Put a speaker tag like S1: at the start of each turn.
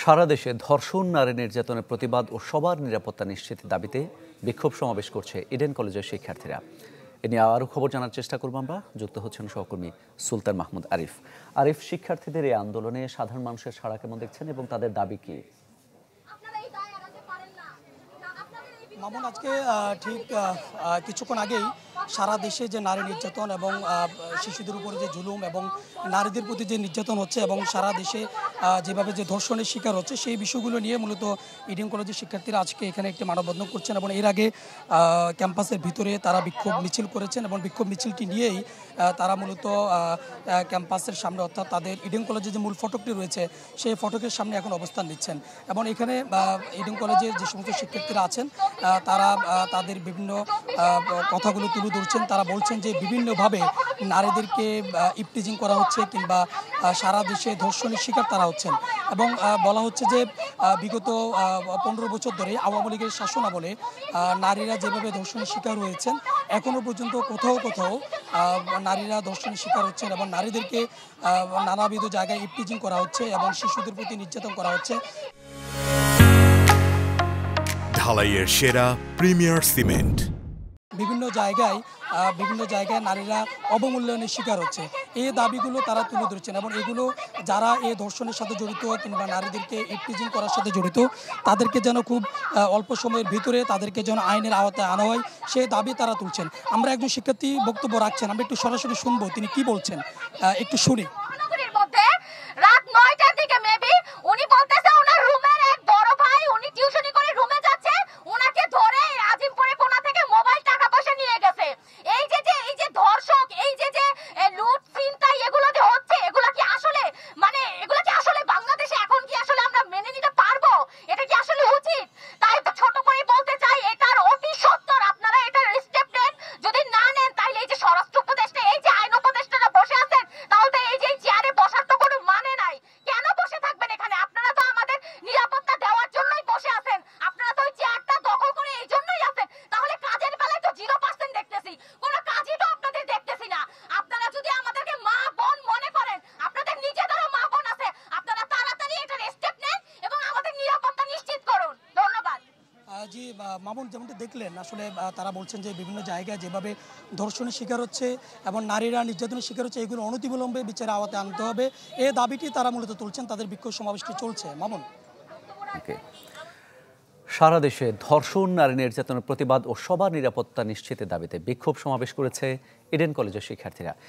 S1: সারা দেশে ধর্ষণ, নারী নির্যাতনের প্রতিবাদ ও সবার নিরাপত্তা নিশ্চিতের দাবিতে বিক্ষোভ সমাবেশ করছে ইডেন কলেজের শিক্ষার্থীরা। এ নিয়ে আরও খবর জানার চেষ্টা করব আমরা। যুক্ত হচ্ছেন সহকর্মী সুলতান মাহমুদ আরিফ। আরিফ, শিক্ষার্থীদের এই আন্দোলনে সাধারণ মানুষের সাড়া কেমন দেখছেন এবং তাদের দাবি কি?
S2: মামুন, আজকে ঠিক কিছুক্ষণ আগেই সারা দেশে যে নারী নির্যাতন এবং শিশুদের উপরে যে জুলুম এবং নারীদের প্রতি যে নির্যাতন হচ্ছে এবং সারা দেশে যেভাবে যে ধর্ষণের শিকার হচ্ছে সেই বিষয়গুলো নিয়ে মূলত ইডেন কলেজের শিক্ষার্থীরা আজকে এখানে একটি মানববন্ধন করছেন এবং এর আগে ক্যাম্পাসের ভিতরে তারা বিক্ষোভ মিছিল করেছেন এবং বিক্ষোভ মিছিলটি নিয়েই তারা মূলত ক্যাম্পাসের সামনে, অর্থাৎ তাদের ইডেন কলেজের যে মূল ফটকটি রয়েছে সেই ফটকের সামনে এখন অবস্থান নিচ্ছেন। এবং এখানে ইডেন কলেজের যে সমস্ত শিক্ষার্থীরা আছেন তারা তাদের বিভিন্ন কথাগুলো তুলে ধরছেন। তারা বলছেন যে বিভিন্নভাবে নারীদেরকে ইপটিজিং করা হচ্ছে কিংবা সারা দেশে ধর্ষণের শিকার তারা হচ্ছেন এবং বলা হচ্ছে যে বিগত 15 বছর ধরে আওয়ামী লীগের শাসনামলে নারীরা যেভাবে ধর্ষণের শিকার হয়েছেন এখনও পর্যন্ত কোথাও কোথাও নারীরা ধর্ষণের শিকার হচ্ছেন এবং নারীদেরকে নানাবিধ জায়গায় ইপটিজিং করা হচ্ছে এবং শিশুদের প্রতি নির্যাতন করা হচ্ছে।
S3: ঢালাইয়ের সেরা প্রিমিয়ার সিমেন্ট।
S2: বিভিন্ন জায়গায় নারীরা অবমূল্যায়নের শিকার হচ্ছে, এই দাবিগুলো তারা তুলে ধরছেন এবং এগুলো যারা এই ধর্ষণের সাথে জড়িত কিংবা নারীদেরকে ইপটিজিং করার সাথে জড়িত তাদেরকে যেন খুব অল্প সময়ের ভিতরে তাদেরকে যেন আইনের আওতায় আনা হয় সেই দাবি তারা তুলছেন। আমরা একজন শিক্ষার্থী বক্তব্য রাখছেন, আমরা একটু সরাসরি শুনবো তিনি কি বলছেন, একটু শুনি।
S4: রাত 9টার দিকে মেবি উনি বলতেছে ওনার রুমের এক বড় ভাই উনি টিউশনি করে রুমে যাচ্ছে, ওনাকে ধরে আজিমপুরে কোণা থেকে মোবাইল টাকা পয়সা নিয়ে গেছে। এই যে ধর্ষক, এই যে লুট চিন্তাই এগুলো যে হচ্ছে, এগুলো কি আসলে বাংলাদেশে এখন কি আসলে আমরা মেনে নিতে পারবো? এটা কি আসলে উচিত? তাই ছোট করে বলতে চাই এটার অতি সত্বর আপনারা এটার স্টেপ নেন। যদি না নেন তাহলে এই যে স্বরাষ্ট্র উপদেষ্টা, এই যে আইন উপদেষ্টারা বসে আছেন, তাহলে এই যে চেয়ারে বসার তো কোনো মানে নাই। কেন বসে থাকবেন এখানে? আপনারা তো আমাদের নিরাপত্তা দেওয়ার জন্যই বসে আছেন, আপনারা তো ওই চেয়ারটা দখল করে এই জন্যই আছেন। তাহলে কাজের বেলায় তো 0% দেখতেছি, কোনো কাজই তো আপনাদের দেখতেছি না। আপনারা যদি আমাদেরকে মা বোন মনে করেন, আপনাদের নিজেদেরও মা বোন আছে, আপনারা তাড়াতাড়ি এটার স্টেপ নেন এবং আমাদের নিরাপত্তা নিশ্চিত করুন। ধন্যবাদ।
S2: জি মামুন, যেমনটি দেখলেন আসলে তারা বলছেন যে বিভিন্ন জায়গায় যেভাবে ধর্ষণের শিকার হচ্ছে এবং নারীরা নির্যাতনের শিকার হচ্ছে এগুলো অনতিবিলম্বে বিচারের আওতায় আনতে হবে, এই দাবিটি তারা মূলত তুলছেন। তাদের বিক্ষোভ সমাবেশটি চলছে। মামুন,
S1: সারা দেশে ধর্ষণ, নারী নির্যাতনের প্রতিবাদ ও সবার নিরাপত্তা নিশ্চিতের দাবিতে বিক্ষোভ সমাবেশ করেছে ইডেন কলেজের শিক্ষার্থীরা।